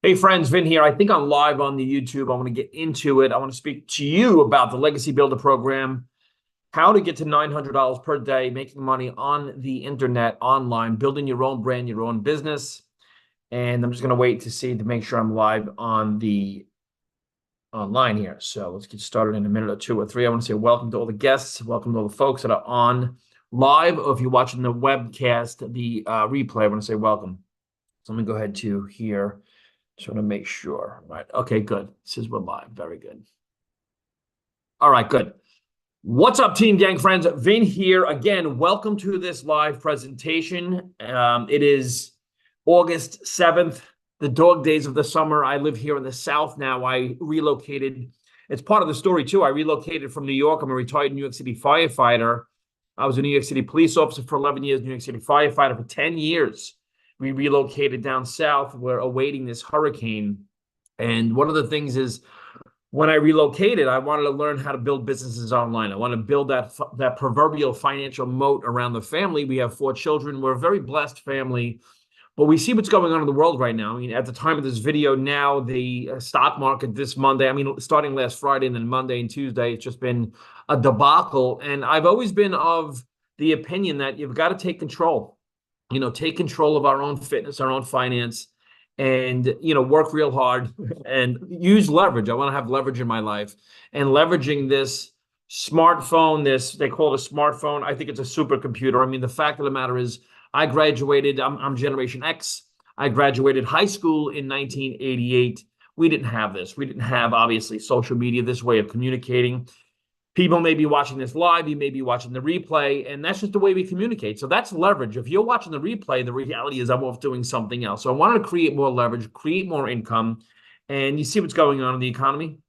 Hey friends, Vin here. I think I'm live on the YouTube. I want to get into it. I want to speak to you about the Legacy Builder program, how to get to $900 per day, making money on the internet, online, building your own brand, your own business. And I'm just going to wait to make sure I'm live on the online here. So let's get started in a minute or two or three. I want to say welcome to all the guests. Welcome to all the folks that are on live. Or if you're watching the webcast, the replay, I want to say welcome. So let me go ahead to here. Just want to make sure. Right. Okay, good. It says we're live. Very good. All right, good. What's up, Team Gang friends? Vin here again. Welcome to this live presentation. It is August 7th, the dog days of the summer. I live here in the South now. I relocated. It's part of the story, too. I relocated from New York. I'm a retired New York City firefighter. I was a New York City police officer for 11 years, New York City firefighter for 10 years. We relocated down south. We're awaiting this hurricane. And one of the things is when I relocated, I wanted to learn how to build businesses online. I want to build that proverbial financial moat around the family. We have 4 children. We're a very blessed family. But we see what's going on in the world right now. I mean, at the time of this video now, the stock market this Monday, I mean, starting last Friday and then Monday and Tuesday, it's just been a debacle. And I've always been of the opinion that you've got to take control. Take control of our own fitness, our own finance, and, work real hard and use leverage. I want to have leverage in my life, and leveraging this smartphone, they call it a smartphone. I think it's a supercomputer. I mean, the fact of the matter is I graduated, I'm Generation X. I graduated high school in 1988. We didn't have this. We didn't have, obviously, social media, this way of communicating. People may be watching this live, you may be watching the replay, and that's just the way we communicate. So that's leverage. If you're watching the replay, the reality is I'm off doing something else. So I wanted to create more leverage, create more income, and you see what's going on in the economy.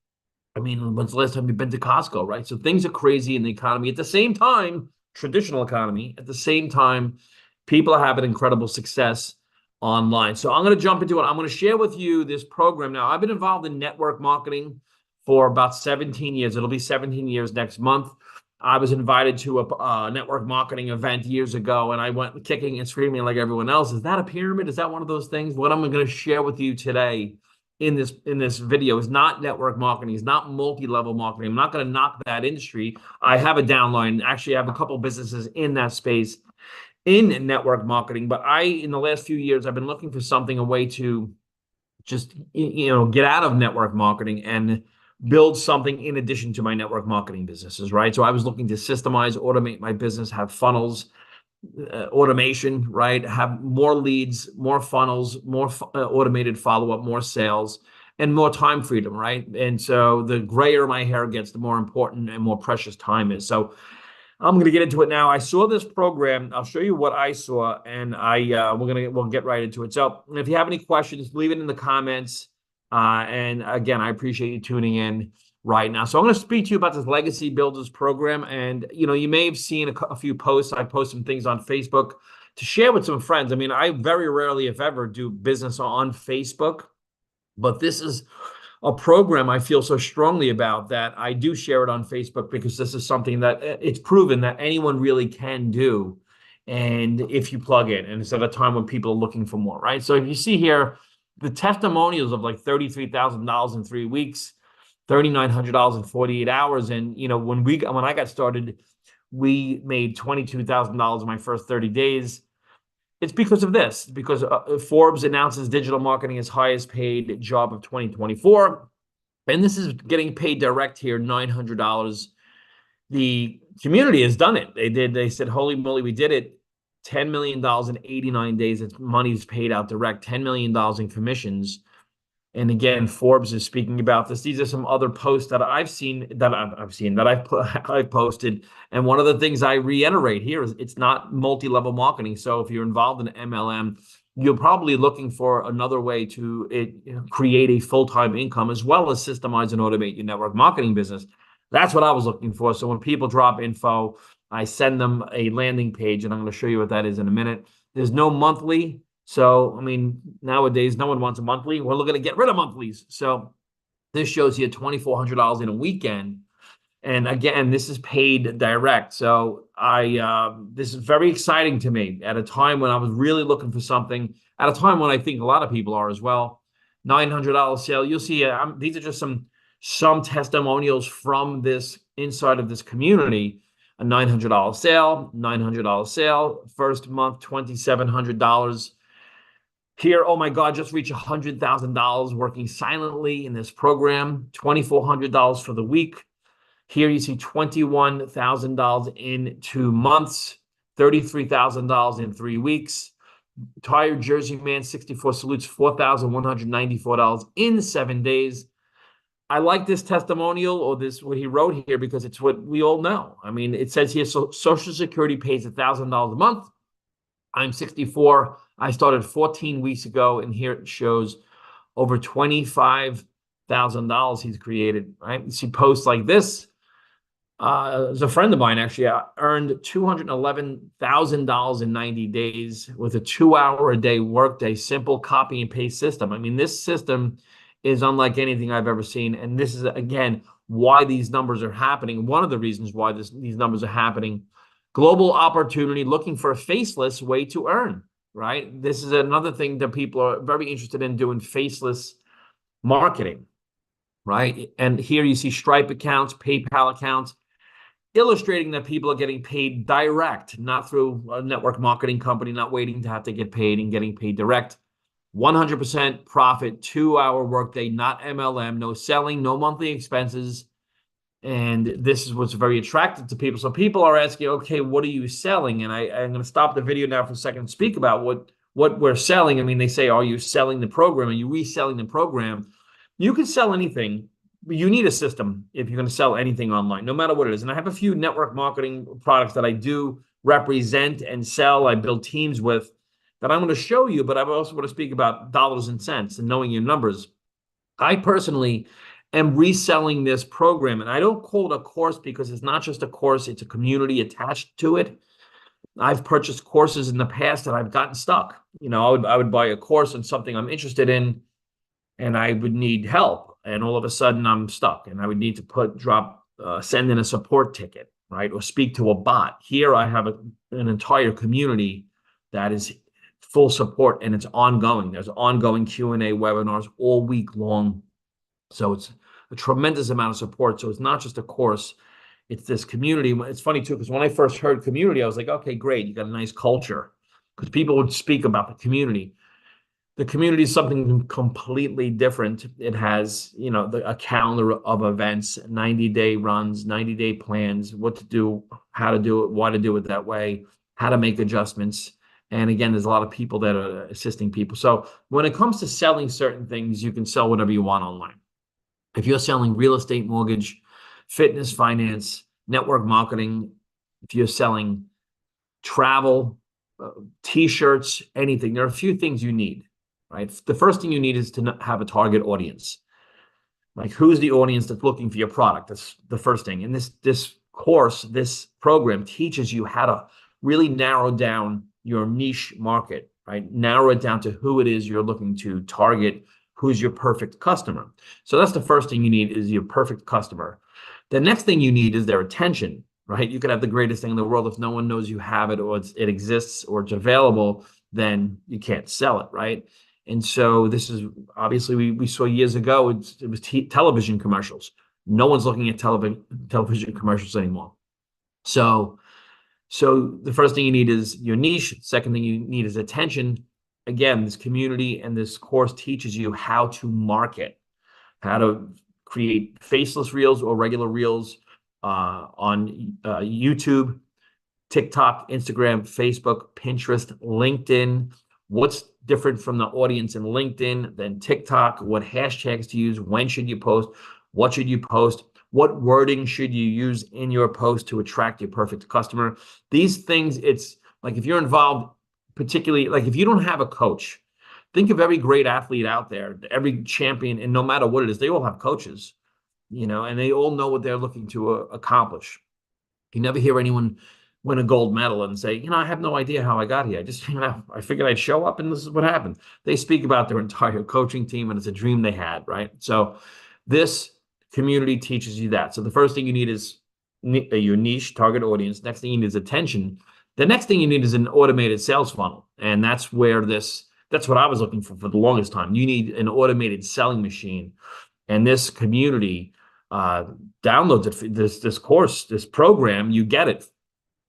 I mean, when's the last time you've been to Costco, right? So things are crazy in the economy. At the same time, traditional economy, at the same time, people are having incredible success online. So I'm going to jump into it. I'm going to share with you this program. Now, I've been involved in network marketing for about 17 years. It'll be 17 years next month. I was invited to a network marketing event years ago, and I went kicking and screaming like everyone else. Is that a pyramid? Is that one of those things? What I'm going to share with you today in this video is not network marketing. It's not multi-level marketing. I'm not going to knock that industry. I have a downline. Actually, I have a couple of businesses in that space in network marketing. But in the last few years, I've been looking for a way to just, get out of network marketing and build something in addition to my network marketing businesses, right? So I was looking to systemize, automate my business, have funnels, automation, right? Have more leads, more funnels, more automated follow-up, more sales, and more time freedom, right? And so the grayer my hair gets, the more important and more precious time is. So I'm going to get into it now. I saw this program. I'll show you what I saw, and we'll get right into it. So if you have any questions, leave it in the comments. And again, I appreciate you tuning in right now. So I'm going to speak to you about this Legacy Builders program. And, you may have seen a few posts. I post some things on Facebook to share with some friends. I mean, I very rarely, if ever, do business on Facebook, but this is a program I feel so strongly about that I do share it on Facebook, because this is something that it's proven that anyone really can do. And if you plug in, and it's at a time when people are looking for more, right? So if you see here, the testimonials of like $33,000 in 3 weeks, $3,900 in 48 hours. And, when I got started, we made $22,000 in my first 30 days. It's because of this, because Forbes announces digital marketing as highest paid job of 2024. And this is getting paid direct here, $900. The community has done it. They said, holy moly, we did it. $10 million in 89 days. It's money's paid out direct, $10 million in commissions. And again, Forbes is speaking about this. These are some other posts that I've seen that I've posted. And one of the things I reiterate here is it's not multi-level marketing. So if you're involved in MLM, you're probably looking for another way to create a full-time income, as well as systemize and automate your network marketing business. That's what I was looking for. So when people drop info, I send them a landing page, and I'm going to show you what that is in a minute. There's no monthly. So, I mean, nowadays, no one wants a monthly. We're looking to get rid of monthlies. So this shows you $2,400 in a weekend. And again, this is paid direct. So this is very exciting to me at a time when I was really looking for something, at a time when I think a lot of people are as well. $900 sale. You'll see these are just some testimonials from this inside of this community. A $900 sale, $900 sale, first month $2,700. Here, oh my God, just reach $100,000 working silently in this program, $2,400 for the week. Here you see $21,000 in 2 months, $33,000 in 3 weeks. Tired Jersey Man 64 salutes, $4,194 in 7 days. I like this testimonial, or this what he wrote here, because it's what we all know. I mean, it says here, so Social Security pays $1,000 a month. I'm 64. I started 14 weeks ago, and here it shows over $25,000 he's created, right? You see posts like this. There's a friend of mine actually earned $211,000 in 90 days with a 2-hour-a-day workday, simple copy and paste system. I mean, this system is unlike anything I've ever seen. And this is, again, why these numbers are happening. One of the reasons why these numbers are happening. Global opportunity, looking for a faceless way to earn, right? This is another thing that people are very interested in doing, faceless marketing, right? And here you see Stripe accounts, PayPal accounts, illustrating that people are getting paid direct, not through a network marketing company, not waiting to have to get paid and getting paid direct. 100% profit, 2-hour workday, not MLM, no selling, no monthly expenses. And this is what's very attractive to people. So people are asking, okay, what are you selling? And I'm going to stop the video now for a second and speak about what we're selling. I mean, they say, are you selling the program? Are you reselling the program? You can sell anything. You need a system if you're going to sell anything online, no matter what it is. And I have a few network marketing products that I do represent and sell. I build teams with that I'm going to show you, but I also want to speak about dollars and cents and knowing your numbers. I personally am reselling this program, and I don't call it a course because it's not just a course, it's a community attached to it. I've purchased courses in the past and I've gotten stuck. You know, I would buy a course on something I'm interested in and I would need help. And all of a sudden I'm stuck and I would need to send in a support ticket, right? Or speak to a bot. Here I have an entire community that is full support and it's ongoing. There's ongoing Q&A webinars all week long. So it's a tremendous amount of support. So it's not just a course, it's this community. It's funny too, because when I first heard community, I was like, okay, great. You got a nice culture, because people would speak about the community. The community is something completely different. It has, you know, a calendar of events, 90-day runs, 90-day plans, what to do, how to do it, why to do it that way, how to make adjustments. And again, there's a lot of people that are assisting people. So when it comes to selling certain things, you can sell whatever you want online. If you're selling real estate, mortgage, fitness, finance, network marketing, if you're selling travel, t-shirts, anything, there are a few things you need, right? The first thing you need is to have a target audience. Like, who's the audience that's looking for your product? That's the first thing. And this course, this program teaches you how to really narrow down your niche market, right? Narrow it down to who it is you're looking to target, who's your perfect customer. So that's the first thing you need, is your perfect customer. The next thing you need is their attention, right? You could have the greatest thing in the world. If no one knows you have it, or it exists, or it's available, then you can't sell it, right? And so this is obviously, we saw years ago, it was television commercials. No one's looking at television commercials anymore. So the first thing you need is your niche. Second thing you need is attention. Again, this community and this course teaches you how to market, how to create faceless reels or regular reels on YouTube, TikTok, Instagram, Facebook, Pinterest, LinkedIn. What's different from the audience in LinkedIn than TikTok? What hashtags to use? When should you post? What should you post? What wording should you use in your post to attract your perfect customer? These things, it's like, if you're involved, particularly like if you don't have a coach, think of every great athlete out there, every champion, and no matter what it is, they all have coaches, you know, and they all know what they're looking to accomplish. You never hear anyone win a gold medal and say, you know, I have no idea how I got here. I just, you know, I figured I'd show up and this is what happened. They speak about their entire coaching team and it's a dream they had, right? So this community teaches you that. So the first thing you need is your niche target audience. Next thing you need is attention. The next thing you need is an automated sales funnel. And that's where this That's what I was looking for the longest time. You need an automated selling machine. And this community downloads it, this course, this program, you get it.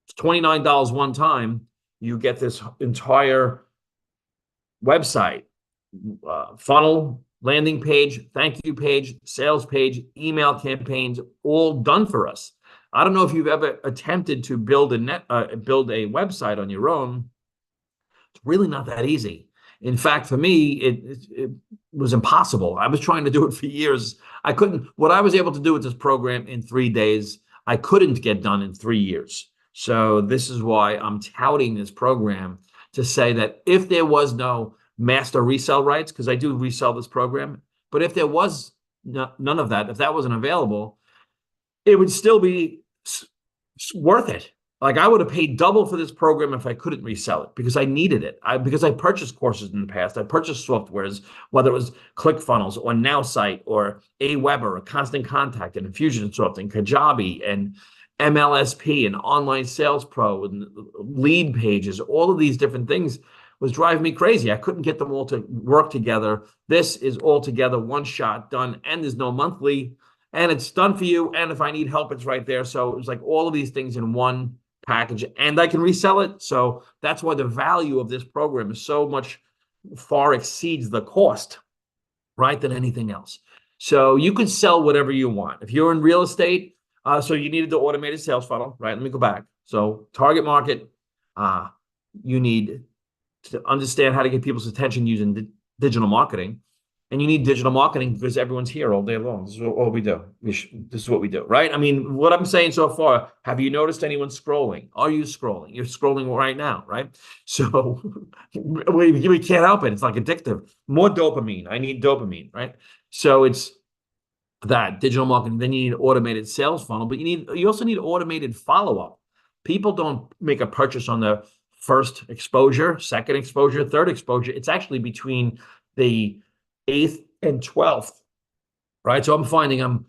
It's $29 one time. You get this entire website, funnel, landing page, thank you page, sales page, email campaigns, all done for us. I don't know if you've ever attempted to build a website on your own. It's really not that easy. In fact, for me, it was impossible. I was trying to do it for years. I couldn't. What I was able to do with this program in 3 days, I couldn't get done in 3 years. So this is why I'm touting this program, to say that if there was no master resell rights, because I do resell this program, but if there was none of that, if that wasn't available, it would still be worth it. Like, I would have paid double for this program if I couldn't resell it, because I needed it. Because I purchased courses in the past. I purchased softwares, whether it was ClickFunnels or NowSite or Aweber or Constant Contact and Infusionsoft and Kajabi and MLSP and Online Sales Pro and Lead Pages. All of these different things was driving me crazy. I couldn't get them all to work together. This is all together, one shot, done, and there's no monthly, and it's done for you. And if I need help, it's right there. So it was like all of these things in one package, and I can resell it. So that's why the value of this program is so much, far exceeds the cost, right, than anything else. So you can sell whatever you want. If you're in real estate, so you needed the automated sales funnel, right? Let me go back. So target market, you need to understand how to get people's attention using digital marketing. And you need digital marketing because everyone's here all day long. This is all we do. This is what we do, right? I mean, what I'm saying so far, have you noticed anyone scrolling? Are you scrolling? You're scrolling right now, right? So we can't help it. It's like addictive. More dopamine. I need dopamine, right? So it's that digital marketing. Then you need automated sales funnel, but you also need automated follow-up. People don't make a purchase on the first exposure, second exposure, third exposure. It's actually between the 8th and 12th, right? So I'm finding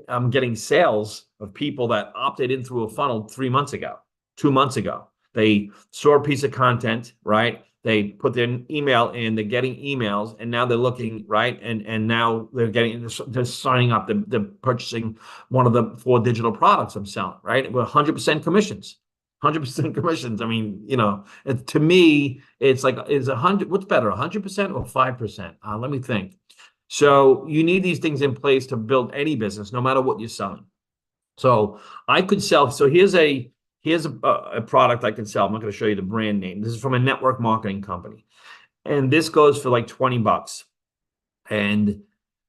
I'm getting sales of people that opted in through a funnel 3 months ago, 2 months ago. They saw a piece of content, right? They put their email in, they're getting emails, and now they're looking, right? And now they're signing up, they're purchasing one of the 4 digital products I'm selling, right? With 100% commissions. 100% commissions. I mean, to me, it's like, is 100, what's better, 100% or 5%? Let me think. So you need these things in place to build any business, no matter what you're selling. So I could sell. So here's a product I can sell. I'm not going to show you the brand name. This is from a network marketing company, and this goes for like $20. And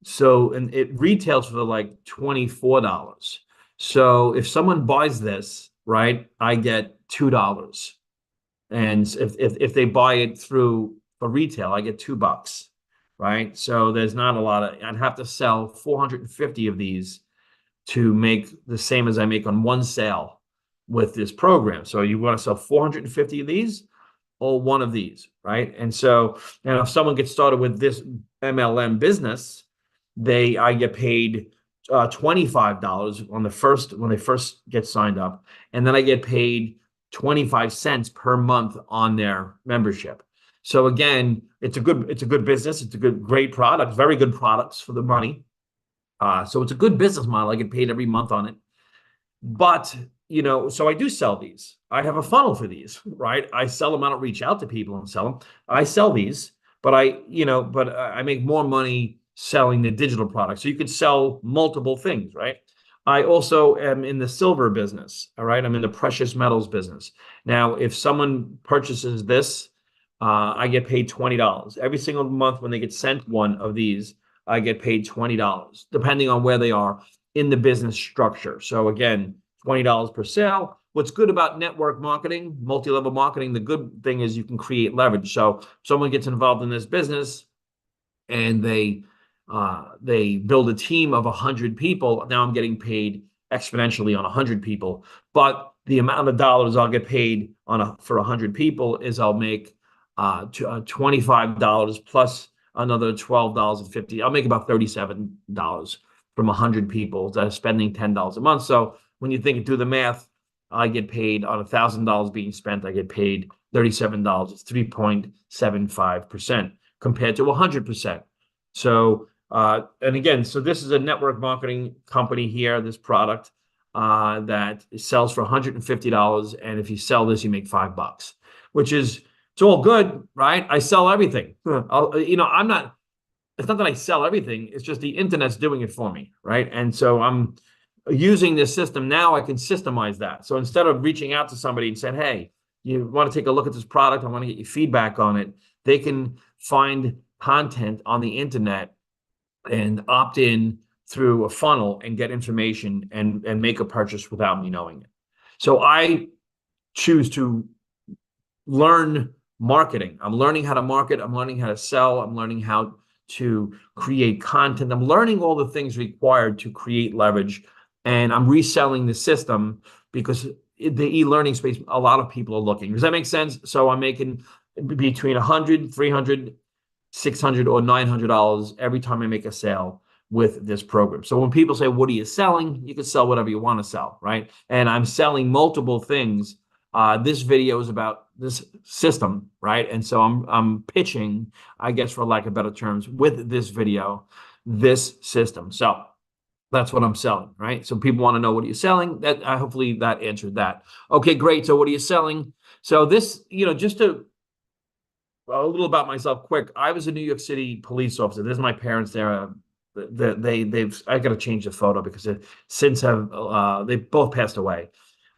so, and it retails for like $24. So if someone buys this, right, I get $2. And if they buy it for retail, I get $2, right? So there's not a lot of, I'd have to sell 450 of these to make the same as I make on one sale with this program. So you want to sell 450 of these or one of these, right? And so, and if someone gets started with this MLM business, I get paid $25 on the first, when they first get signed up, and then I get paid 25 cents per month on their membership. So again, it's a good business. It's a great product, very good products for the money. So it's a good business model. I get paid every month on it. But, so I do sell these. I have a funnel for these, right? I sell them. I don't reach out to people and sell them. I sell these, but I make more money selling the digital products. So you could sell multiple things, right? I also am in the silver business. All right. I'm in the precious metals business. Now, if someone purchases this, I get paid $20 every single month. When they get sent one of these, I get paid $20, depending on where they are in the business structure. So again, $20 per sale. What's good about network marketing, multi-level marketing, the good thing is you can create leverage. So someone gets involved in this business and they build a team of 100 people. Now I'm getting paid exponentially on 100 people, but the amount of dollars I'll get paid for 100 people is I'll make $25 plus another $12.50. I'll make about $37 from 100 people that are spending $10 a month. So when you do the math, I get paid on $1,000 being spent. I get paid $37. It's 3.75% compared to 100%. So, and again, so this is a network marketing company here, this product that sells for $150. And if you sell this, you make $5, which is, it's all good, right? I sell everything. I'm not, it's not that I sell everything. It's just the internet's doing it for me, right? And so I'm using this system now. I can systemize that. So instead of reaching out to somebody and saying, "Hey, you want to take a look at this product? I want to get your feedback on it," they can find content on the internet and opt in through a funnel and get information and make a purchase without me knowing it. So I choose to learn marketing. I'm learning how to market. I'm learning how to sell. I'm learning how to create content. I'm learning all the things required to create leverage. And I'm reselling the system because the e-learning space, a lot of people are looking. Does that make sense? So I'm making between $100, $300, $600, or $900 every time I make a sale with this program. So when people say, "What are you selling?" You can sell whatever you want to sell, right? And I'm selling multiple things. This video is about this system, right? And so I'm pitching, I guess, for lack of better terms, with this video, this system. So that's what I'm selling, right? So people want to know, what are you selling? That hopefully that answered that. Okay, great. So what are you selling? So this, just to a little about myself, quick. I was a New York City police officer. There's my parents there. I got to change the photo because they both passed away.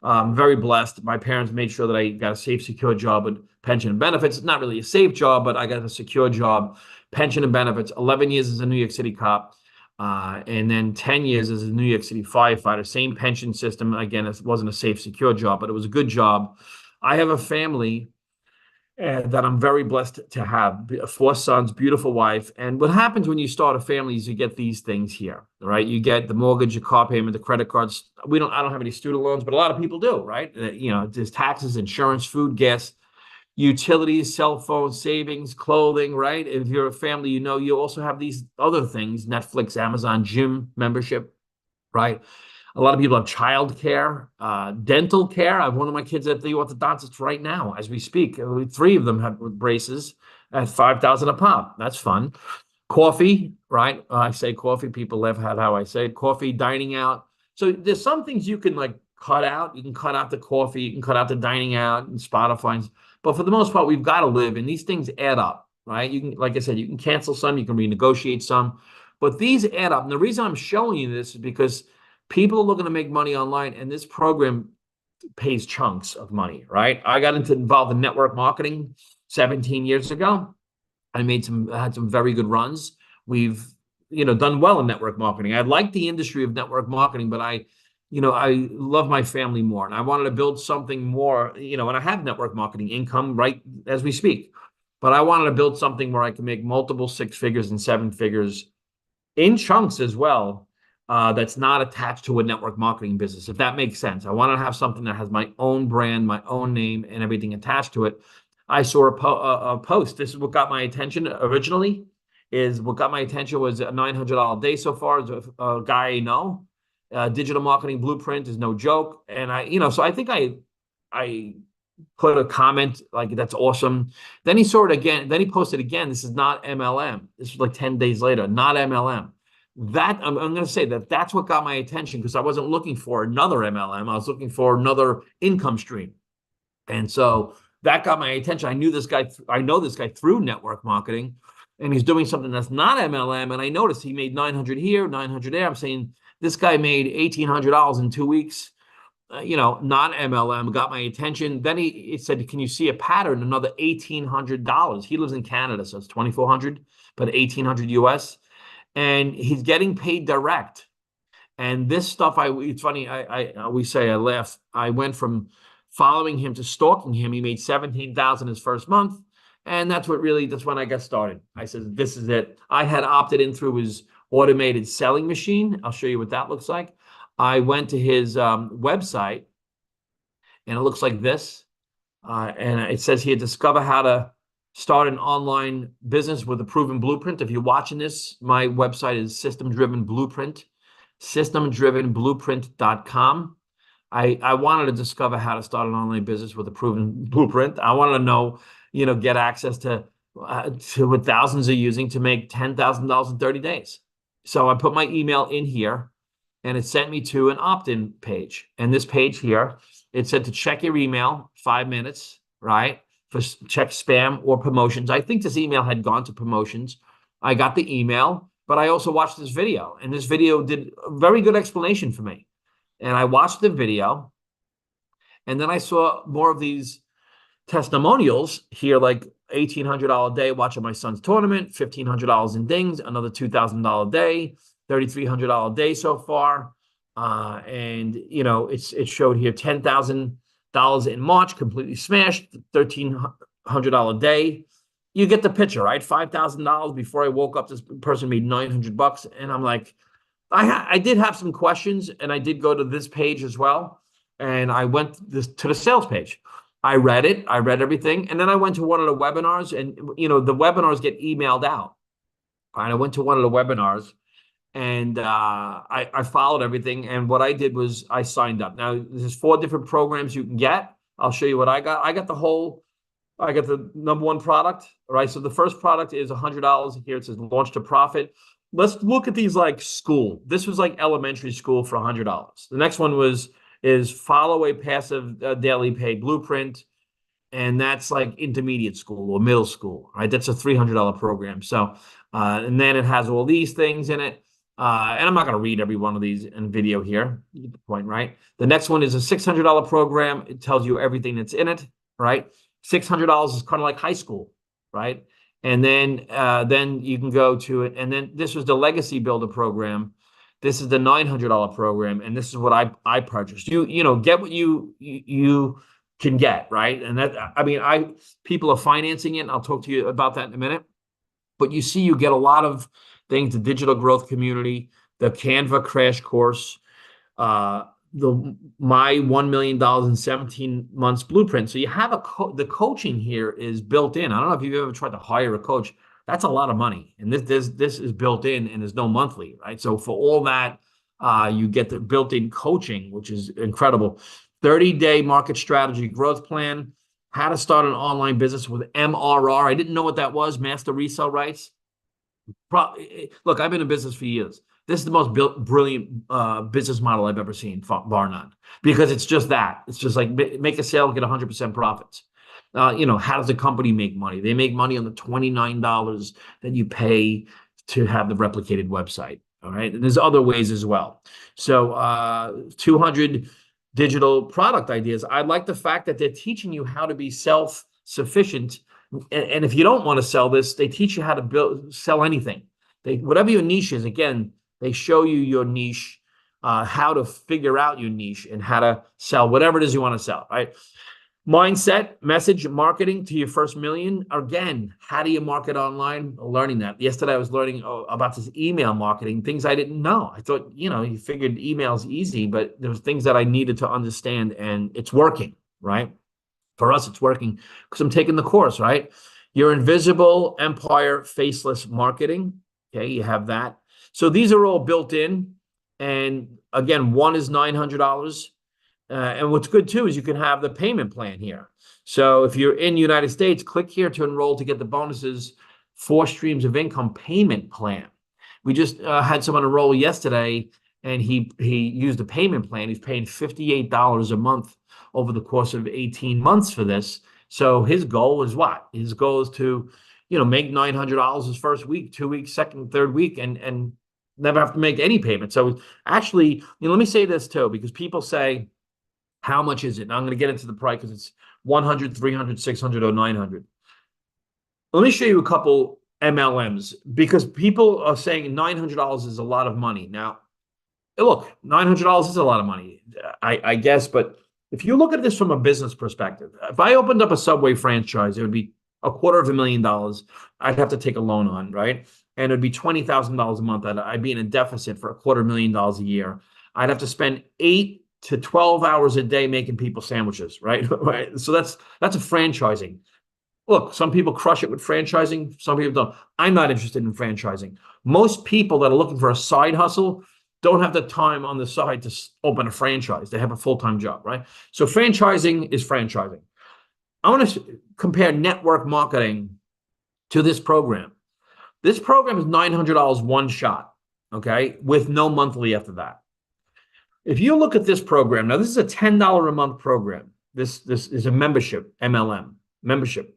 I'm very blessed. My parents made sure that I got a safe, secure job with pension and benefits. It's not really a safe job, but I got a secure job, pension and benefits. 11 years as a New York City cop, and then 10 years as a New York City firefighter. Same pension system. Again, it wasn't a safe, secure job, but it was a good job. I have a family that I'm very blessed to have. 4 sons, beautiful wife. And what happens when you start a family is you get these things here, right? You get the mortgage, the car payment, the credit cards. I don't have any student loans, but a lot of people do, right? There's taxes, insurance, food, gas, utilities, cell phone, savings, clothing, right? If you're a family, you also have these other things: Netflix, Amazon, gym membership, right? A lot of people have childcare, dental care. I have one of my kids at the orthodontist right now as we speak. 3 of them have braces at $5,000 a pop. That's fun. Coffee, right? I say coffee. People laugh at how I say it. Coffee, dining out. So there's some things you can cut out. You can cut out the coffee. You can cut out the dining out and Spotify. But for the most part, we've got to live, and these things add up, right? You can, like I said, you can cancel some. You can renegotiate some. But these add up. And the reason I'm showing you this is because people are looking to make money online, and this program pays chunks of money, right? I got involved in network marketing 17 years ago. I had some very good runs. We've, done well in network marketing. I like the industry of network marketing, but I love my family more, and I wanted to build something more, and I have network marketing income right as we speak, but I wanted to build something where I can make multiple 6 figures and 7 figures in chunks as well. That's not attached to a network marketing business, if that makes sense. I want to have something that has my own brand, my own name, and everything attached to it. I saw a post. This is what got my attention originally. What got my attention was a $900 day so far. As a guy I know, digital marketing blueprint is no joke. And so I think I put a comment like, "That's awesome." Then he saw it again. Then he posted again. This is not MLM. This was like 10 days later. Not MLM. That I'm going to say that's what got my attention, because I wasn't looking for another MLM. I was looking for another income stream. And so that got my attention. I know this guy through network marketing, and he's doing something that's not MLM. And I noticed he made 900 here, 900 there. I'm saying, this guy made $1,800 in 2 weeks. Not MLM, got my attention. Then it said, "Can you see a pattern?" Another $1,800. He lives in Canada, so it's 2,400, but 1,800 US. And he's getting paid direct. And this stuff, it's funny, I laugh. I went from following him to stalking him. He made 17,000 his first month. And that's when I got started. I said, this is it. I had opted in through his automated selling machine. I'll show you what that looks like. I went to his website, and it looks like this. And it says here, "Discover how to start an online business with a proven blueprint." If you're watching this, my website is System Driven Blueprint, systemdrivenblueprint.com. I wanted to discover how to start an online business with a proven blueprint. I wanted to know, get access to what thousands are using to make $10,000 in 30 days. So I put my email in here, and it sent me to an opt-in page. And this page here, it said to check your email 5 minutes, right? For check spam or promotions. I think this email had gone to promotions. I got the email, but I also watched this video, and this video did a very good explanation for me. And I watched the video, and then I saw more of these testimonials here, like $1,800 a day watching my son's tournament, $1,500 in dings, another $2,000 a day, $3,300 a day so far. And it showed here $10,000 in March, completely smashed, $1,300 a day. You get the picture, right? $5,000 before I woke up. This person made $900, and I'm like, I did have some questions, and I did go to this page as well, and I went to the sales page. I read it, I read everything, and then I went to one of the webinars, and the webinars get emailed out. I went to one of the webinars, and I followed everything, and what I did was I signed up. Now, there's 4 different programs you can get. I'll show you what I got. I got the number 1 product, right? So the first product is $100. Here it says launch to profit. Let's look at these like school. This was like elementary school for $100. The next one is follow a passive daily pay blueprint. And that's like intermediate school or middle school, right? That's a $300 program. So, and then it has all these things in it. And I'm not going to read every one of these in video here. You get the point, right? The next one is a $600 program. It tells you everything that's in it, right? $600 is kind of like high school, right? And then you can go to it. And then this was the Legacy Builder program. This is the $900 program, and this is what I purchased. Get what you can get, right? And that, people are financing it, and I'll talk to you about that in a minute. But you get a lot of things: the digital growth community, the Canva crash course, my $1 million in 17 months blueprint. So you have the coaching here is built in. I don't know if you've ever tried to hire a coach. That's a lot of money, and this is built in, and there's no monthly, right? So for all that, you get the built-in coaching, which is incredible. 30-day market strategy growth plan, how to start an online business with MRR. I didn't know what that was, master resale rights. Look, I've been in business for years. This is the most brilliant business model I've ever seen, bar none, because it's just that. It's just like make a sale, get 100% profits. How does the company make money? They make money on the $29 that you pay to have the replicated website. All right. And there's other ways as well. So 200 digital product ideas. I like the fact that they're teaching you how to be self-sufficient. And if you don't want to sell this, they teach you how to sell anything. Whatever your niche is, again, they show you your niche, how to figure out your niche and how to sell whatever it is you want to sell, right? Mindset, message, marketing to your first million. Again, how do you market online? Learning that. Yesterday, I was learning about this email marketing, things I didn't know. I thought, you figured email's easy, but there was things that I needed to understand, and it's working, right? For us, it's working because I'm taking the course, right? Your invisible empire, faceless marketing. Okay, you have that. So these are all built in. And again, one is $900. And what's good too is you can have the payment plan here. So if you're in the United States, click here to enroll to get the bonuses 4 streams of income payment plan. We just had someone enroll yesterday, and he used a payment plan. He's paying $58 a month over the course of 18 months for this. So his goal is what? His goal is to, make $900 his first week, 2 weeks, second, third week, and never have to make any payment. So actually, let me say this too, because people say, how much is it? And I'm going to get into the price because it's 100, 300, 600, or 900. Let me show you a couple MLMs, because people are saying $900 is a lot of money. Now, look, $900 is a lot of money, I guess. But if you look at this from a business perspective, if I opened up a Subway franchise, it would be $250,000. I'd have to take a loan on, right? And it'd be $20,000 a month. I'd be in a deficit for $250,000 a year. I'd have to spend 8 to 12 hours a day making people sandwiches, right? Right. So that's a franchising. Look, some people crush it with franchising. Some people don't. I'm not interested in franchising. Most people that are looking for a side hustle, don't have the time on the side to open a franchise. They have a full-time job, right? So franchising is franchising. I want to compare network marketing to this program. This program is $900 one shot, okay, with no monthly after that. If you look at this program, now this is a $10 a month program. This is a membership, MLM, membership.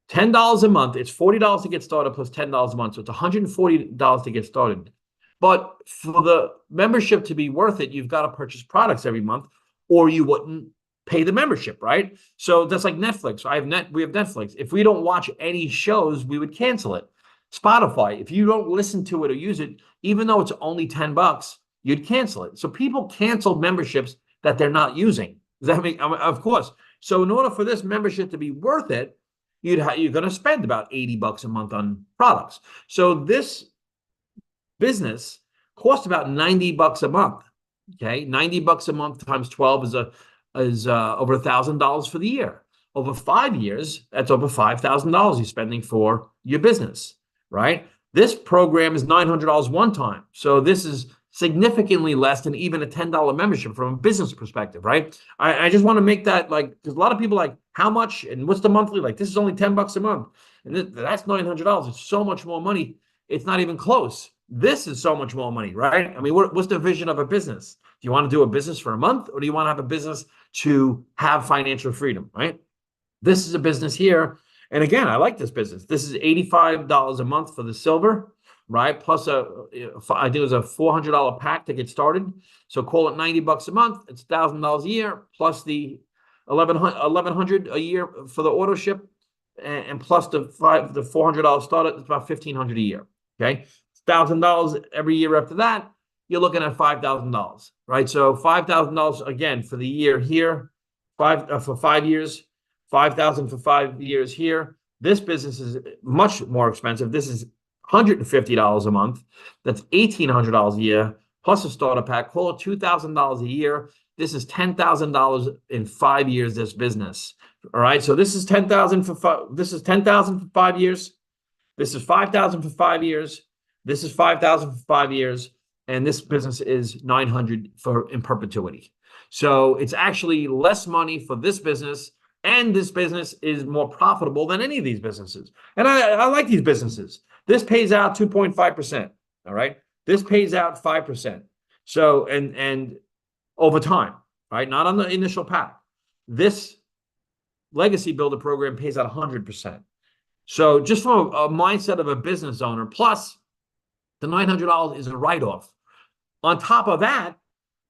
$10 a month. It's $40 to get started plus $10 a month. So it's $140 to get started. But for the membership to be worth it, you've got to purchase products every month, or you wouldn't pay the membership, right? So that's like Netflix. We have Netflix. If we don't watch any shows, we would cancel it. Spotify, if you don't listen to it or use it, even though it's only $10, you'd cancel it. So people cancel memberships that they're not using. Does that make, of course. So in order for this membership to be worth it, you're going to spend about $80 a month on products. So this business costs about $90 a month. Okay, $90 a month times 12 is over $1,000 for the year. Over 5 years, that's over $5,000 you're spending for your business, right? This program is $900 one time. So this is significantly less than even a $10 membership from a business perspective, right? I just want to make that, like, because a lot of people like, how much and what's the monthly? Like, this is only $10 a month. And that's $900. It's so much more money. It's not even close. This is so much more money, right? I mean, what's the vision of a business? Do you want to do a business for a month, or do you want to have a business to have financial freedom, right? This is a business here. And again, I like this business. This is $85 a month for the silver, right? Plus I think it was a $400 pack to get started. So call it $90 a month. It's $1,000 a year, plus the $1,100 a year for the auto ship, and plus the $400 startup. It's about $1,500 a year. Okay, $1,000 every year after that. You're looking at $5,000, right? So $5,000 again for the year here, for 5 years, $5,000 for 5 years here. This business is much more expensive. This is $150 a month. That's $1,800 a year plus a starter pack. Call it $2,000 a year. This is $10,000 in 5 years. This business, all right. So this is $10,000 for this is $10,000 for 5 years. This is $5,000 for 5 years. This is $5,000 for 5 years. And this business is $900 for in perpetuity. So it's actually less money for this business, and this business is more profitable than any of these businesses. And I like these businesses. This pays out 2.5%. All right. This pays out 5%. So and over time, right? Not on the initial pack. This Legacy Builder program pays out 100%. So just from a mindset of a business owner, plus the $900 is a write-off. On top of that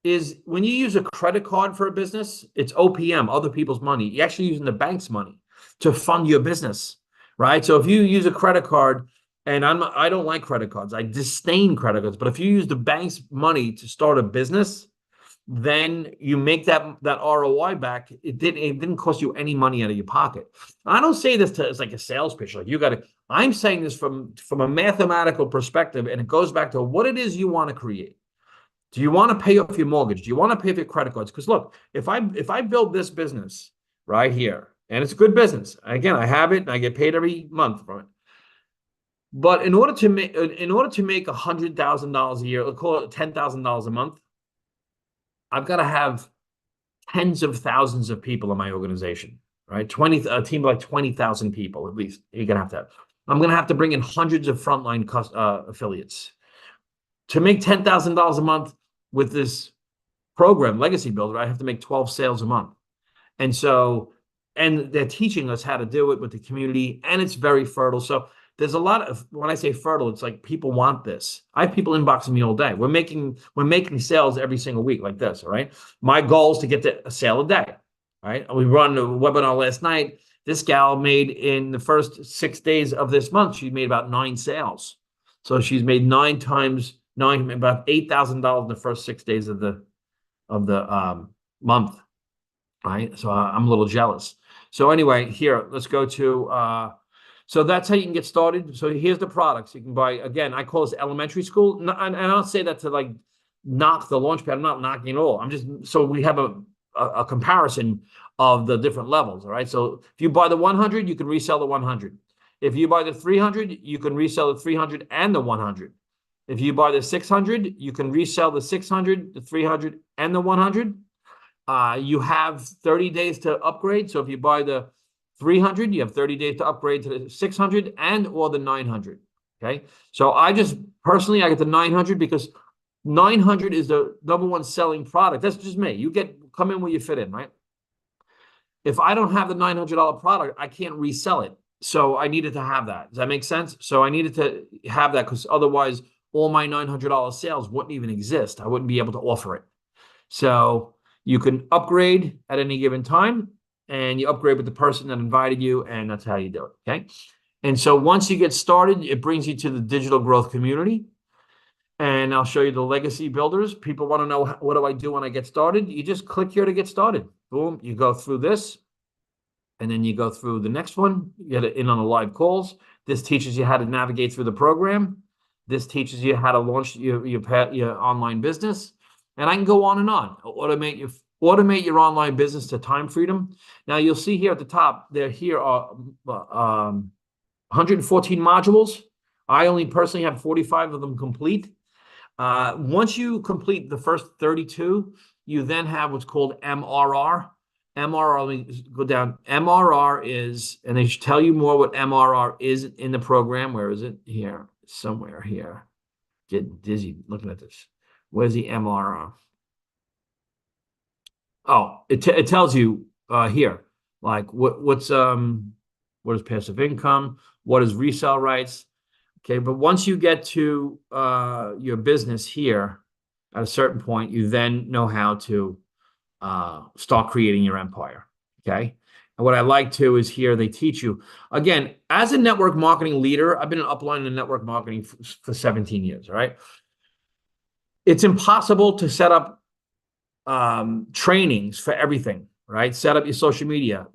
is when you use a credit card for a business, it's OPM, other people's money. You're actually using the bank's money to fund your business, right? So if you use a credit card, and I don't like credit cards, I disdain credit cards, but if you use the bank's money to start a business, then you make that ROI back. It didn't cost you any money out of your pocket. I don't say this as like a sales pitch. Like, you got to. I'm saying this from a mathematical perspective, and it goes back to what it is you want to create. Do you want to pay off your mortgage? Do you want to pay off your credit cards? Because look, if I build this business right here, and it's a good business, again, I have it and I get paid every month from it. But in order to make $100,000 a year, let's call it $10,000 a month, I've got to have tens of thousands of people in my organization, right? A team of like 20,000 people at least. You're gonna have to have. I'm gonna have to bring in hundreds of frontline affiliates to make $10,000 a month with this program, Legacy Builder. I have to make 12 sales a month, and they're teaching us how to do it with the community, and it's very fertile. So there's a lot of, when I say fertile, it's like people want this. I have people inboxing me all day. We're making sales every single week like this, all right? My goal is to get to a sale a day, right? We run a webinar last night. This gal made, in the first 6 days of this month, she made about 9 sales. So she's made 9 times 9, about $8,000 in the first 6 days of the month, right? So I'm a little jealous. So anyway, here, let's go to, so that's how you can get started. So here's the products you can buy. Again, I call this elementary school. And I don't say that to like knock the Launchpad. I'm not knocking it all. I'm just, so we have a comparison of the different levels. All right. So if you buy the 100, you can resell the 100. If you buy the 300, you can resell the 300 and the 100. If you buy the 600, you can resell the 600, the 300, and the 100. You have 30 days to upgrade. So if you buy the 300, you have 30 days to upgrade to the 600 and or the 900. Okay. So I get the 900 because 900 is the number one selling product. That's just me. You come in where you fit in, right? If I don't have the $900 product, I can't resell it. So I needed to have that. Does that make sense? So I needed to have that because otherwise all my $900 sales wouldn't even exist. I wouldn't be able to offer it. So you can upgrade at any given time, and you upgrade with the person that invited you, and that's how you do it, okay? And so once you get started, it brings you to the digital growth community, and I'll show you the legacy builders. People want to know, what do I do when I get started? You just click here to get started. Boom, you go through this, and then you go through the next one. You get in on the live calls. This teaches you how to navigate through the program. This teaches you how to launch your online business. And I can go on and on. Automate your online business to time freedom. Now you'll see here at the top, here are 114 modules. I only personally have 45 of them complete. Once you complete the first 32, you then have what's called MRR. MRR, let me go down. MRR is, and they should tell you more what MRR is in the program. Where is it? Here, somewhere here. Getting dizzy looking at this. Where's the MRR? Oh, it tells you here, like what is passive income, what is resale rights. Okay, but once you get to your business here, at a certain point, you then know how to start creating your empire. Okay. And what I like to is here they teach you, again, as a network marketing leader. I've been an upline in network marketing for 17 years. All right. It's impossible to set up trainings for everything, right? Set up your social media.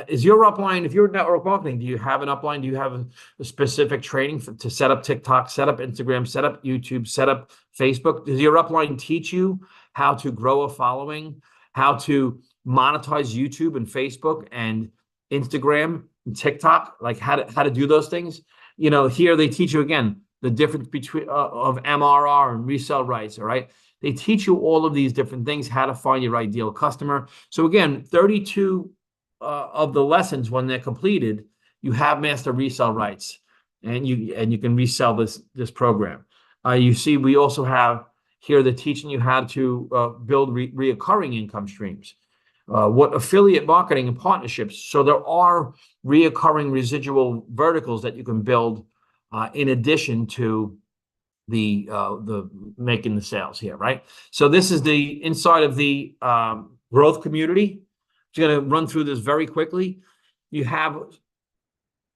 Is your upline, if you're network marketing, do you have an upline? Do you have a specific training to set up TikTok, set up Instagram, set up YouTube, set up Facebook? Does your upline teach you how to grow a following, how to monetize YouTube and Facebook and Instagram and TikTok, like how to do those things? Here they teach you again the difference between of MRR and resale rights. All right. They teach you all of these different things, how to find your ideal customer. So again, 32 of the lessons, when they're completed, you have master resale rights, and you can resell this program. You see, we also have here they're teaching you how to build reoccurring income streams, what affiliate marketing and partnerships. So there are reoccurring residual verticals that you can build in addition to the making the sales here, right? So this is the inside of the growth community. I'm going to run through this very quickly. You have,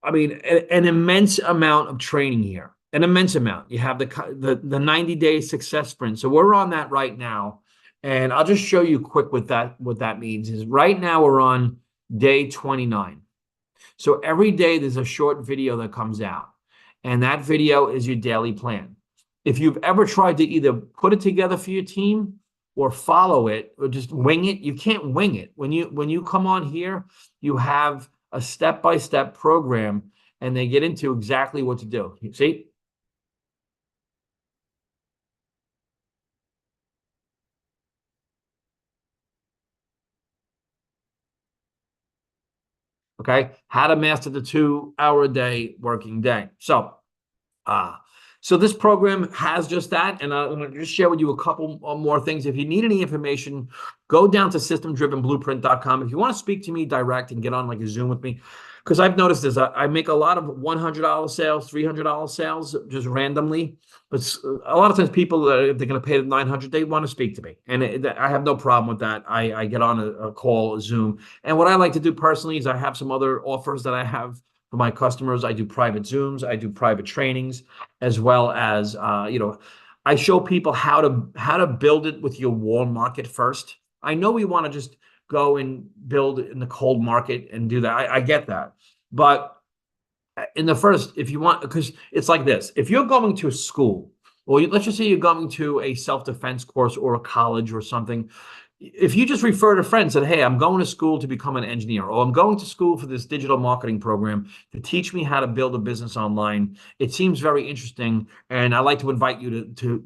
an immense amount of training here, an immense amount. You have the 90-day success sprint. So we're on that right now, and I'll just show you quick what that means. Is right now we're on day 29. So every day there's a short video that comes out, and that video is your daily plan. If you've ever tried to either put it together for your team or follow it or just wing it, you can't wing it. When you come on here, you have a step-by-step program, and they get into exactly what to do. You see? Okay, how to master the 2-hour-a-day working day. So this program has just that, and I'm going to just share with you a couple more things. If you need any information, go down to systemdrivenblueprint.com. If you want to speak to me direct and get on like a Zoom with me, because I've noticed this, I make a lot of $100 sales, $300 sales just randomly. But a lot of times people, if they're going to pay the $900, they want to speak to me. And I have no problem with that. I get on a call, a Zoom. And what I like to do personally is I have some other offers that I have for my customers. I do private Zooms, I do private trainings, as well as, I show people how to build it with your warm market first. I know we want to just go and build in the cold market and do that. I get that. But in the first, if you want, because it's like this, if you're going to a school, or let's just say you're going to a self-defense course or a college or something, if you just refer to friends and, hey, I'm going to school to become an engineer, or I'm going to school for this digital marketing program to teach me how to build a business online, it seems very interesting, and I'd like to invite you to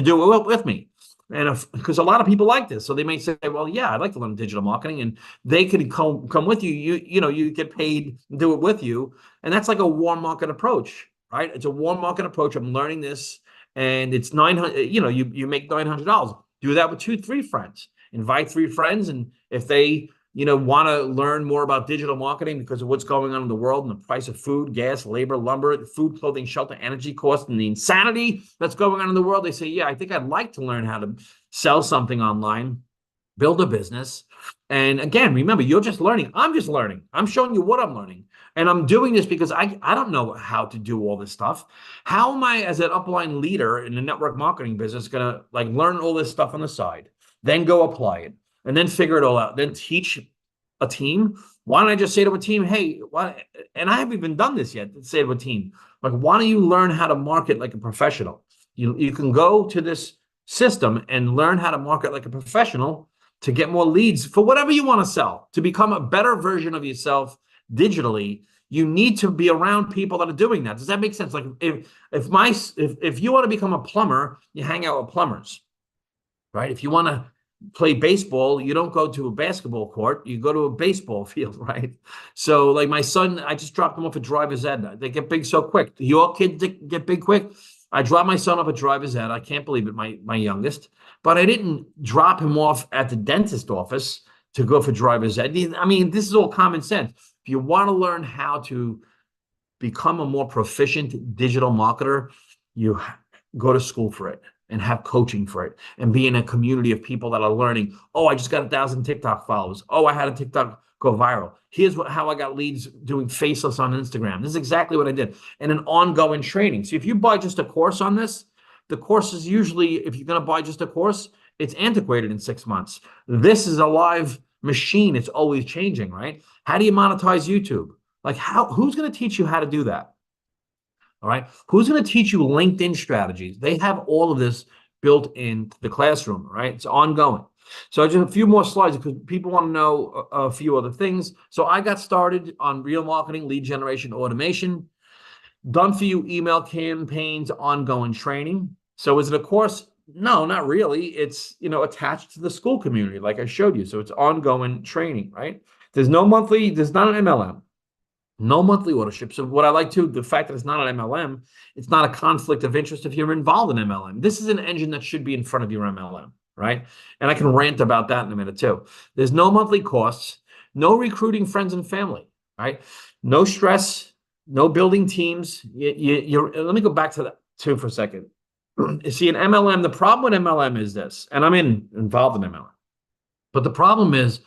do it with me. And because a lot of people like this, so they may say, well, yeah, I'd like to learn digital marketing, and they could come with you. You get paid to do it with you, and that's like a warm market approach, right? It's a warm market approach. I'm learning this, and it's 900. You make $900. Do that with 2, 3 friends. Invite 3 friends, and if they want to learn more about digital marketing because of what's going on in the world and the price of food, gas, labor, lumber, food, clothing, shelter, energy costs, and the insanity that's going on in the world, they say, yeah, I think I'd like to learn how to sell something online, build a business. And again, remember, you're just learning. I'm just learning. I'm showing you what I'm learning. And I'm doing this because I don't know how to do all this stuff. How am I, as an upline leader in the network marketing business, going to learn all this stuff on the side, then go apply it, and then figure it all out, then teach a team? Why don't I just say to a team, hey, why? And I haven't even done this yet. Say to a team, why don't you learn how to market like a professional? You can go to this system and learn how to market like a professional to get more leads for whatever you want to sell, to become a better version of yourself digitally. You need to be around people that are doing that. Does that make sense? Like if you want to become a plumber, you hang out with plumbers, right? If you want to play baseball, you don't go to a basketball court, you go to a baseball field, right? So like my son, I just dropped him off at driver's ed. They get big so quick. Your kids get big quick? I dropped my son off at driver's ed. I can't believe it, my youngest, but I didn't drop him off at the dentist office to go for driver's ed. I mean, this is all common sense. If you want to learn how to become a more proficient digital marketer, you go to school for it and have coaching for it and be in a community of people that are learning. Oh, I just got 1,000 TikTok followers. Oh, I had a TikTok go viral. Here's how I got leads doing faceless on Instagram. This is exactly what I did. And an ongoing training. So if you buy just a course on this, the course is usually, if you're going to buy just a course, it's antiquated in 6 months. This is a live machine. It's always changing, right? How do you monetize YouTube? Who's going to teach you how to do that? All right. Who's going to teach you LinkedIn strategies? They have all of this built into the classroom, right? It's ongoing. So just a few more slides because people want to know a few other things. So I got started on real marketing, lead generation, automation, done for you email campaigns, ongoing training. So is it a course? No, not really. It's, attached to the school community, like I showed you. So it's ongoing training, right? There's not an MLM. No monthly ordership. So what I like to, the fact that it's not an MLM, it's not a conflict of interest if you're involved in MLM. This is an engine that should be in front of your MLM, right? And I can rant about that in a minute too. There's no monthly costs, no recruiting friends and family, right? No stress, no building teams. Let me go back to that too for a second. You see, an MLM, the problem with MLM is this, and I'm involved in MLM, but the problem is,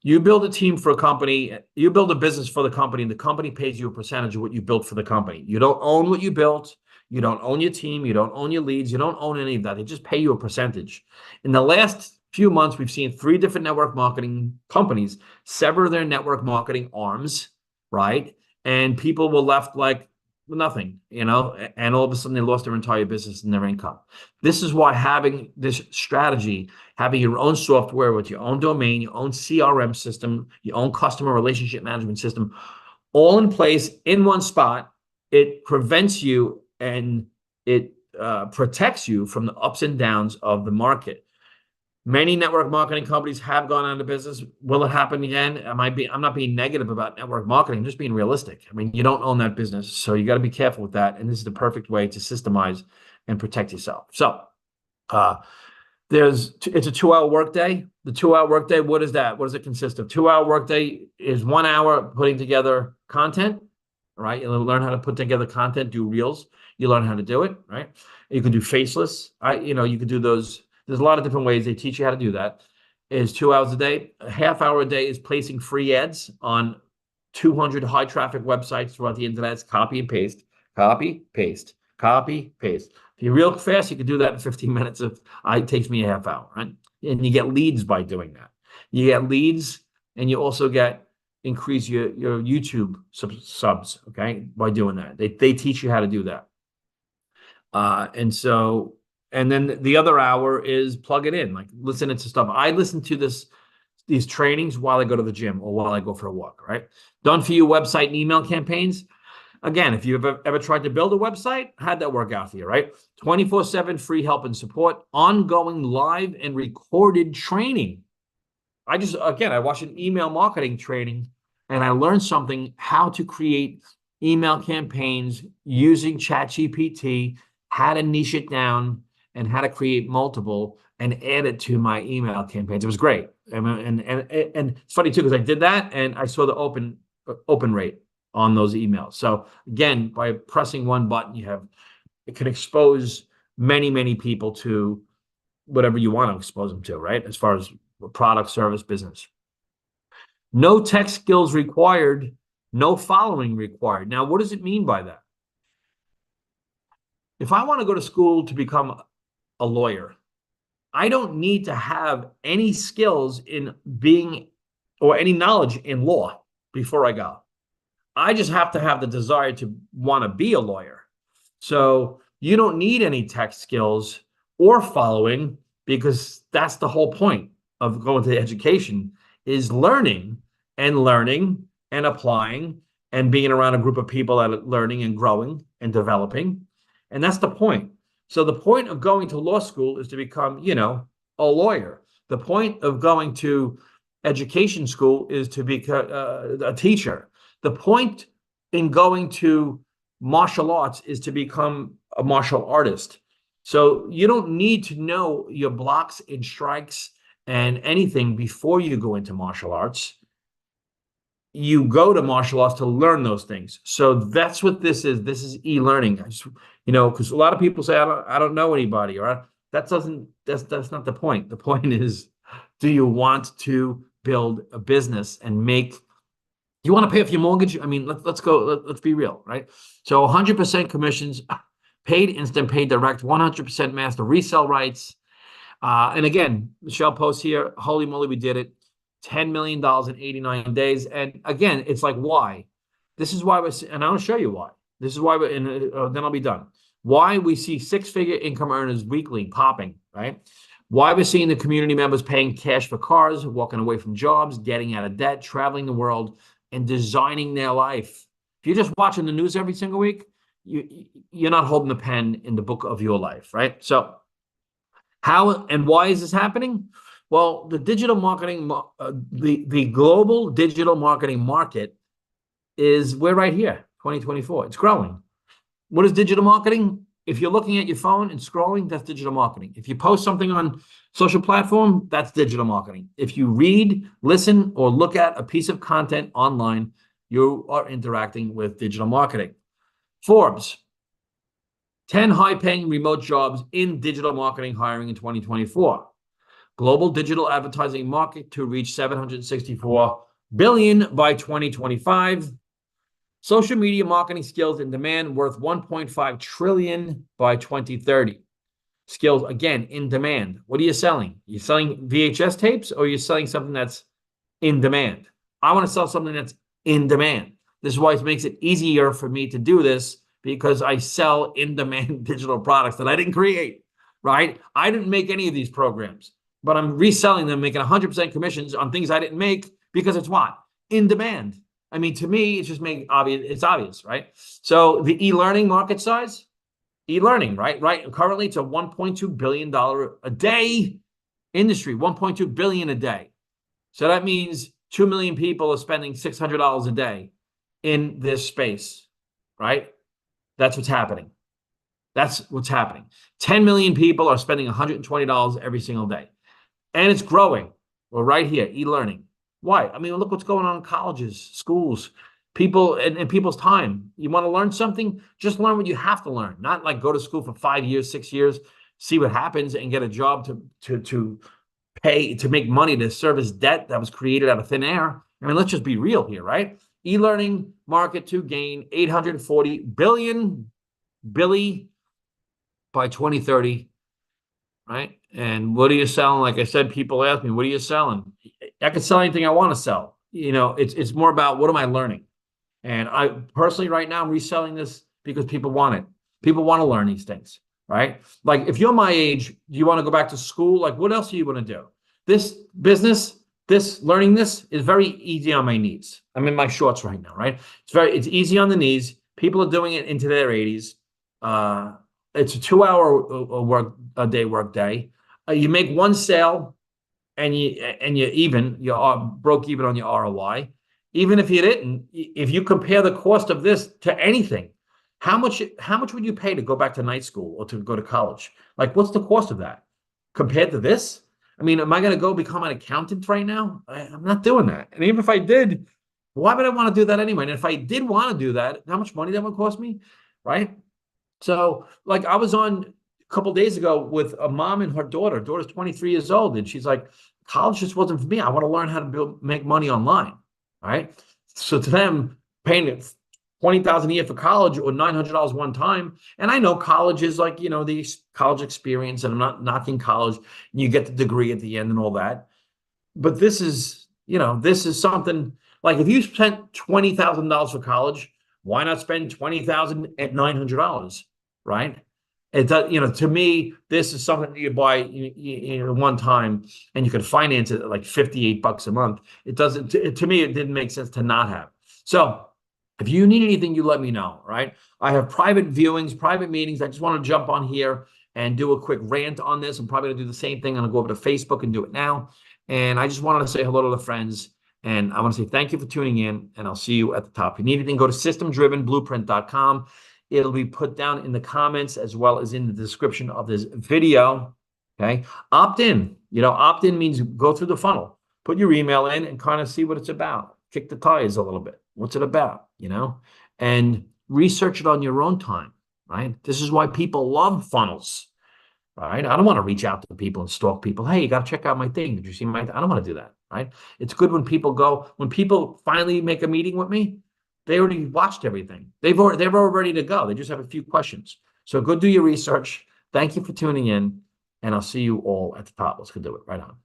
you build a team for a company, you build a business for the company, and the company pays you a percentage of what you built for the company. You don't own what you built. You don't own your team. You don't own your leads. You don't own any of that. They just pay you a percentage. In the last few months, we've seen 3 different network marketing companies sever their network marketing arms, right? And people were left like nothing, and all of a sudden they lost their entire business and their income. This is why having this strategy, having your own software with your own domain, your own CRM system, your own customer relationship management system, all in place in one spot, it prevents you and it protects you from the ups and downs of the market. Many network marketing companies have gone out of business. Will it happen again? I'm not being negative about network marketing. I'm just being realistic. I mean, you don't own that business, so you got to be careful with that. And this is the perfect way to systemize and protect yourself. So it's a 2-hour workday. The 2-hour workday, what is that? What does it consist of? 2-hour workday is 1 hour putting together content, right? You'll learn how to put together content, do reels. You learn how to do it, right? You can do faceless. You can do those. There's a lot of different ways they teach you how to do that. Is 2 hours a day. A half hour a day is placing free ads on 200 high traffic websites throughout the internet. It's copy and paste, copy, paste, copy, paste. If you're real fast, you can do that in 15 minutes. It takes me a half hour, right? And you get leads by doing that. You get leads, and you also increase your YouTube subs, okay, by doing that. They teach you how to do that. And so And then the other hour is plug it in, like listening to stuff. I listen to these trainings while I go to the gym or while I go for a walk, right? Done for you website and email campaigns. Again, if you've ever tried to build a website, how'd that work out for you, right? 24/7 free help and support, ongoing live and recorded training. I watched an email marketing training and I learned something how to create email campaigns using ChatGPT, how to niche it down, and how to create multiple and add it to my email campaigns. It was great. And it's funny too, because I did that and I saw the open rate on those emails. So again, by pressing one button, it can expose many people to whatever you want to expose them to, right? As far as product, service, business. No tech skills required, no following required. Now, what does it mean by that? If I want to go to school to become a lawyer, I don't need to have any skills in being or any knowledge in law before I go. I just have to have the desire to want to be a lawyer. So you don't need any tech skills or following, because that's the whole point of going to education, is learning and applying and being around a group of people that are learning and growing and developing. And that's the point. So the point of going to law school is to become, a lawyer. The point of going to education school is to become a teacher. The point in going to martial arts is to become a martial artist. So you don't need to know your blocks and strikes and anything before you go into martial arts. You go to martial arts to learn those things. So that's what this is. This is e-learning. Because a lot of people say, I don't know anybody, or that's not the point. The point is, do you want to build a business and you want to pay off your mortgage? I mean, let's be real, right? So 100% commissions, paid instant, paid direct, 100% master resell rights. And again, Michelle posts here, holy moly, we did it. $10 million in 89 days. And again, it's like, why? This is why and I'll show you why. This is why, then I'll be done. Why we see six-figure income earners weekly popping, right? Why we're seeing the community members paying cash for cars, walking away from jobs, getting out of debt, traveling the world, and designing their life. If you're just watching the news every single week, you're not holding the pen in the book of your life, right? So how and why is this happening? Well, the digital marketing, the global digital marketing market we're right here, 2024. It's growing. What is digital marketing? If you're looking at your phone and scrolling, that's digital marketing. If you post something on social platform, that's digital marketing. If you read, listen, or look at a piece of content online, you are interacting with digital marketing. Forbes, 10 high-paying remote jobs in digital marketing hiring in 2024. Global digital advertising market to reach $764 billion by 2025. Social media marketing skills in demand worth $1.5 trillion by 2030. Skills, again, in demand. What are you selling? You're selling VHS tapes, or you're selling something that's in demand? I want to sell something that's in demand. This is why it makes it easier for me to do this, because I sell in-demand digital products that I didn't create, right? I didn't make any of these programs, but I'm reselling them, making 100% commissions on things I didn't make, because it's what? In demand. I mean, to me, it's just it's obvious, right? So the e-learning market size, e-learning, right? Currently, it's a $1.2 billion a day industry, $1.2 billion a day. So that means 2 million people are spending $600 a day in this space, right? That's what's happening. 10 million people are spending $120 every single day. And it's growing. Well, right here, e-learning. Why? I mean, look what's going on in colleges, schools, people, and people's time. You want to learn something? Just learn what you have to learn. Not like go to school for 5 years, 6 years, see what happens, and get a job to pay, to make money to service debt that was created out of thin air. I mean, let's just be real here, right? E-learning market to gain $840 billion by 2030, right? And what are you selling? Like I said, people ask me, what are you selling? I could sell anything I want to sell. It's more about what am I learning? And I personally right now, I'm reselling this because people want it. People want to learn these things, right? Like if you're my age, do you want to go back to school? Like what else do you want to do? This business, this learning this is very easy on my knees. I'm in my shorts right now, right? It's easy on the knees. People are doing it into their 80s. It's a 2 hour work a day work day. You make one sale and you broke even on your ROI. Even if you didn't, if you compare the cost of this to anything, how much would you pay to go back to night school or to go to college? Like, what's the cost of that compared to this? I mean, am I going to go become an accountant right now? I'm not doing that. And even if I did, why would I want to do that anyway? And if I did want to do that, how much money that would cost me, right? So, like, I was on a couple days ago with a mom and her daughter. Daughter's 23 years old, and she's like, college just wasn't for me. I want to learn how to make money online, right? So to them, paying 20,000 a year for college or $900 one time, and I know college is like, the college experience, and I'm not knocking college. You get the degree at the end and all that, but this is something like if you spent $20,000 for college, why not spend 20,000 at $900? Right? It does, to me, this is something that you buy one time and you can finance it at like $58 a month. It doesn't, to me, it didn't make sense to not have. So if you need anything, you let me know, right? I have private viewings, private meetings. I just want to jump on here and do a quick rant on this. I'm probably going to do the same thing. I'm going to go over to Facebook and do it now. And I just wanted to say hello to the friends. And I want to say thank you for tuning in, and I'll see you at the top. If you need anything, go to systemdrivenblueprint.com. It'll be put down in the comments as well as in the description of this video. Okay. Opt in. Opt in means go through the funnel, put your email in and kind of see what it's about. Kick the tires a little bit. What's it about? And research it on your own time, right? This is why people love funnels, right? I don't want to reach out to people and stalk people. Hey, you got to check out my thing. Did you see my, I don't want to do that, right? It's good when people finally make a meeting with me, they already watched everything. They're all ready to go. They just have a few questions. So go do your research. Thank you for tuning in, and I'll see you all at the top. Let's go do it right on.